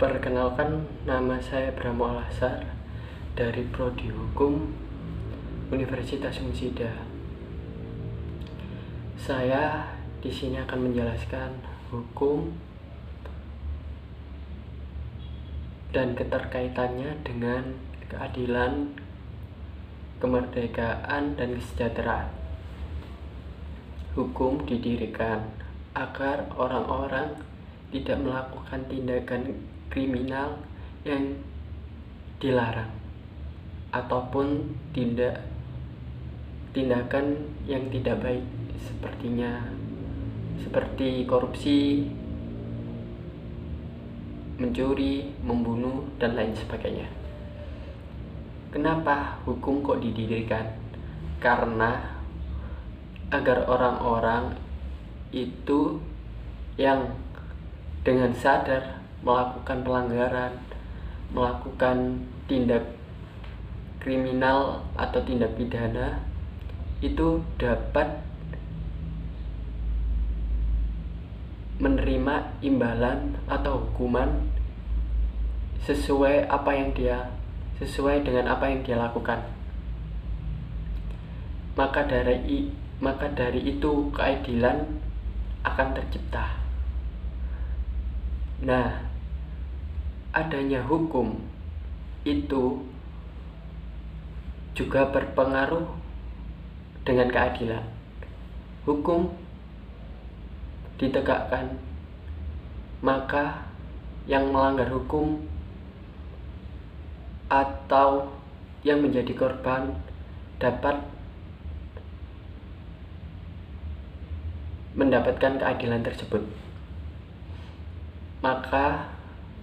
Perkenalkan, nama saya Brahmo Alasar dari Prodi Hukum Universitas Unsida. Saya di sini akan menjelaskan hukum dan keterkaitannya dengan keadilan, kemerdekaan, dan kesejahteraan. Hukum didirikan agar orang-orang tidak melakukan tindakan kriminal yang dilarang ataupun tindakan yang tidak baik seperti korupsi, mencuri, membunuh, dan lain sebagainya. Kenapa hukum kok didirikan? Karena agar orang-orang itu yang dengan sadar melakukan pelanggaran, melakukan tindak kriminal atau tindak pidana itu dapat menerima imbalan atau hukuman sesuai dengan apa yang dia lakukan. Maka dari itu keadilan akan tercipta. Nah, adanya hukum itu juga berpengaruh dengan keadilan. Hukum ditegakkan, maka yang melanggar hukum atau yang menjadi korban dapat mendapatkan keadilan tersebut. Maka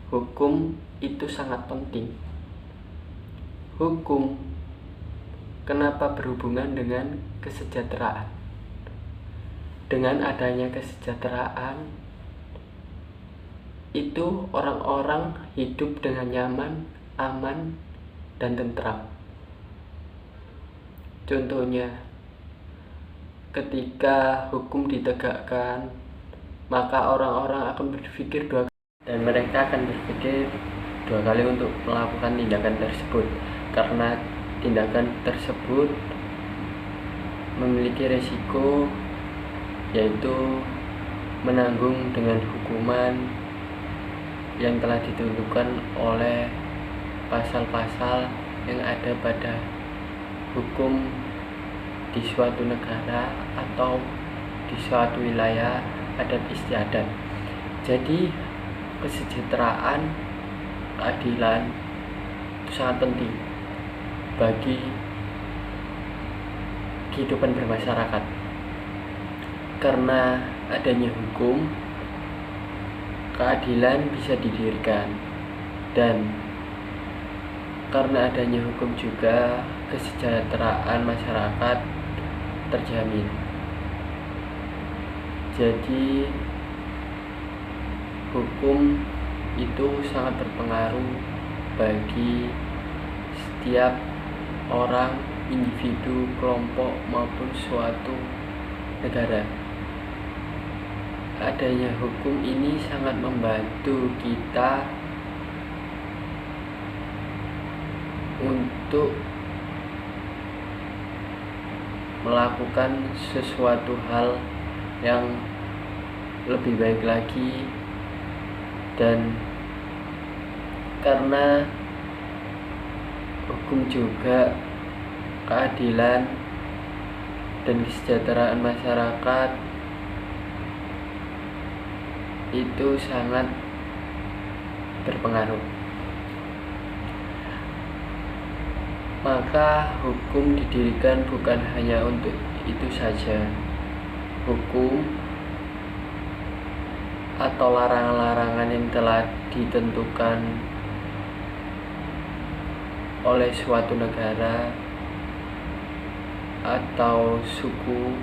hukum itu sangat penting. Hukum kenapa berhubungan dengan kesejahteraan? Dengan adanya kesejahteraan itu orang-orang hidup dengan nyaman, aman, dan tentram. Contohnya, ketika hukum ditegakkan, maka orang-orang akan berpikir dua kali, dan mereka akan berpikir dua kali untuk melakukan tindakan tersebut, karena tindakan tersebut memiliki resiko, yaitu menanggung dengan hukuman yang telah ditentukan oleh pasal-pasal yang ada pada hukum di suatu negara atau di suatu wilayah adat istiadat. Jadi kesejahteraan, keadilan itu sangat penting bagi kehidupan bermasyarakat. Karena adanya hukum, keadilan bisa didirikan, dan karena adanya hukum juga kesejahteraan masyarakat terjamin. Jadi hukum itu sangat berpengaruh bagi setiap orang, individu, kelompok, maupun suatu negara. Adanya hukum ini sangat membantu kita untuk melakukan sesuatu hal yang lebih baik lagi, dan karena hukum juga keadilan dan kesejahteraan masyarakat itu sangat berpengaruh. Maka hukum didirikan bukan hanya untuk itu saja. Hukum atau larangan-larangan yang telah ditentukan oleh suatu negara atau suku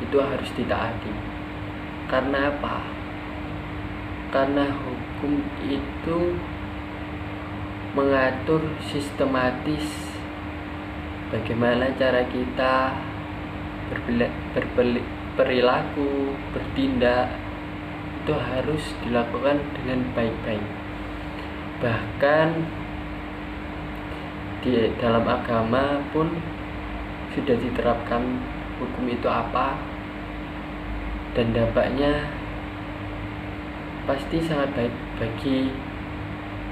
itu harus ditaati. Karena apa? Karena hukum itu mengatur sistematis bagaimana cara kita berperilaku, bertindak, itu harus dilakukan dengan baik-baik. Bahkan di dalam agama pun sudah diterapkan hukum itu apa, dan dampaknya pasti sangat baik bagi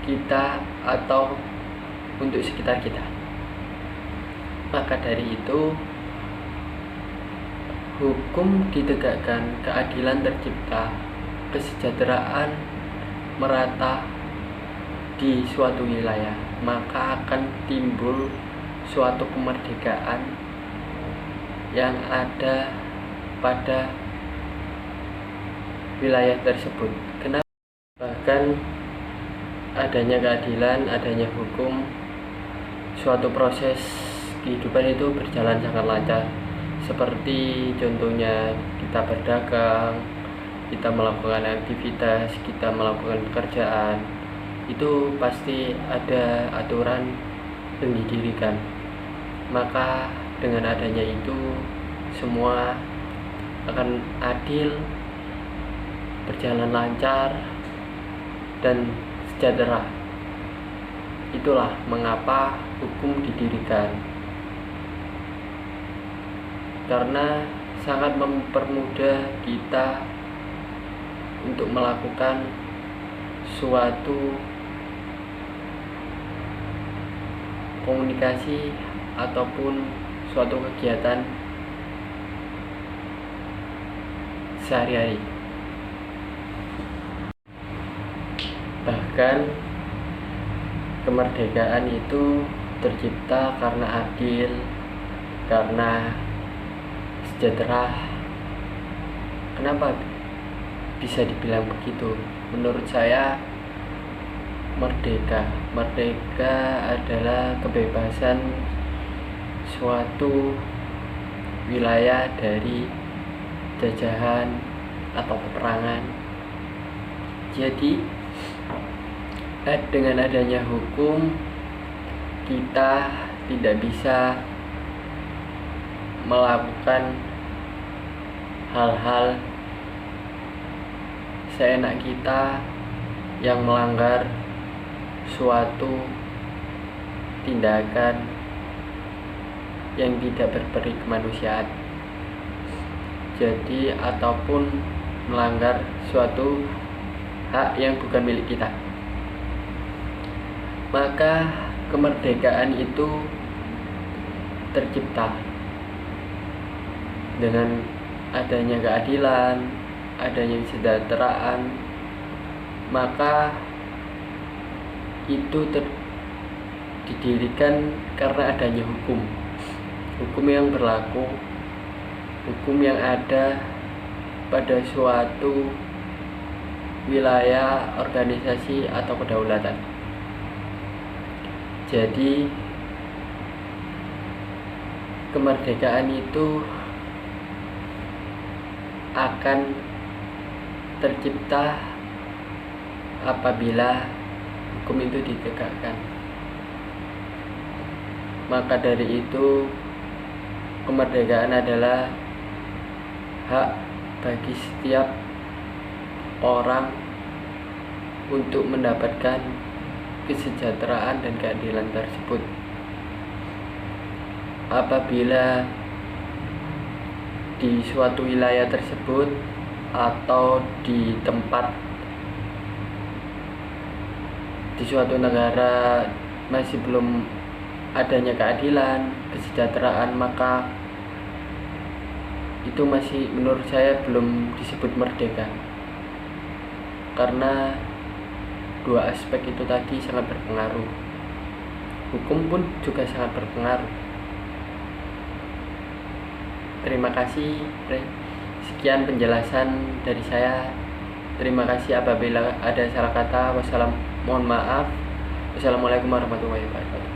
kita atau untuk sekitar kita. Maka dari itu, hukum ditegakkan, keadilan tercipta, kesejahteraan merata di suatu wilayah, maka akan timbul suatu kemerdekaan yang ada pada wilayah tersebut. Kenapa? Bahkan adanya keadilan, adanya hukum, suatu proses kehidupan itu berjalan sangat lancar. Seperti contohnya kita berdagang, kita melakukan aktivitas, kita melakukan pekerjaan, itu pasti ada aturan yang didirikan. Maka dengan adanya itu semua akan adil, berjalan lancar, dan sejahtera. Itulah mengapa hukum didirikan, karena sangat mempermudah kita untuk melakukan suatu komunikasi ataupun suatu kegiatan sehari-hari. Bahkan kemerdekaan itu tercipta karena adil, karena sejahtera. Kenapa bisa dibilang begitu? Menurut saya, merdeka adalah kebebasan suatu wilayah dari jajahan atau peperangan. Jadi dengan adanya hukum, kita tidak bisa melakukan hal-hal seenak kita yang melanggar suatu tindakan yang tidak berperi kemanusiaan. Jadi ataupun melanggar suatu hak yang bukan milik kita. Maka kemerdekaan itu tercipta dengan adanya keadilan, adanya kesejahteraan. Maka itu didirikan karena adanya hukum yang berlaku, hukum yang ada pada suatu wilayah, organisasi, atau kedaulatan. Jadi kemerdekaan itu akan tercipta apabila hukum itu ditegakkan. Maka dari itu, kemerdekaan adalah hak bagi setiap orang untuk mendapatkan kesejahteraan dan keadilan tersebut. Apabila di suatu wilayah tersebut atau di tempat, di suatu negara masih belum adanya keadilan, kesejahteraan, maka itu masih, menurut saya, belum disebut merdeka. Karena dua aspek itu tadi sangat berpengaruh. Hukum pun juga sangat berpengaruh. Terima kasih. Sekian penjelasan dari saya. Terima kasih apabila ada salah kata. Mohon maaf. Wassalamualaikum warahmatullahi wabarakatuh.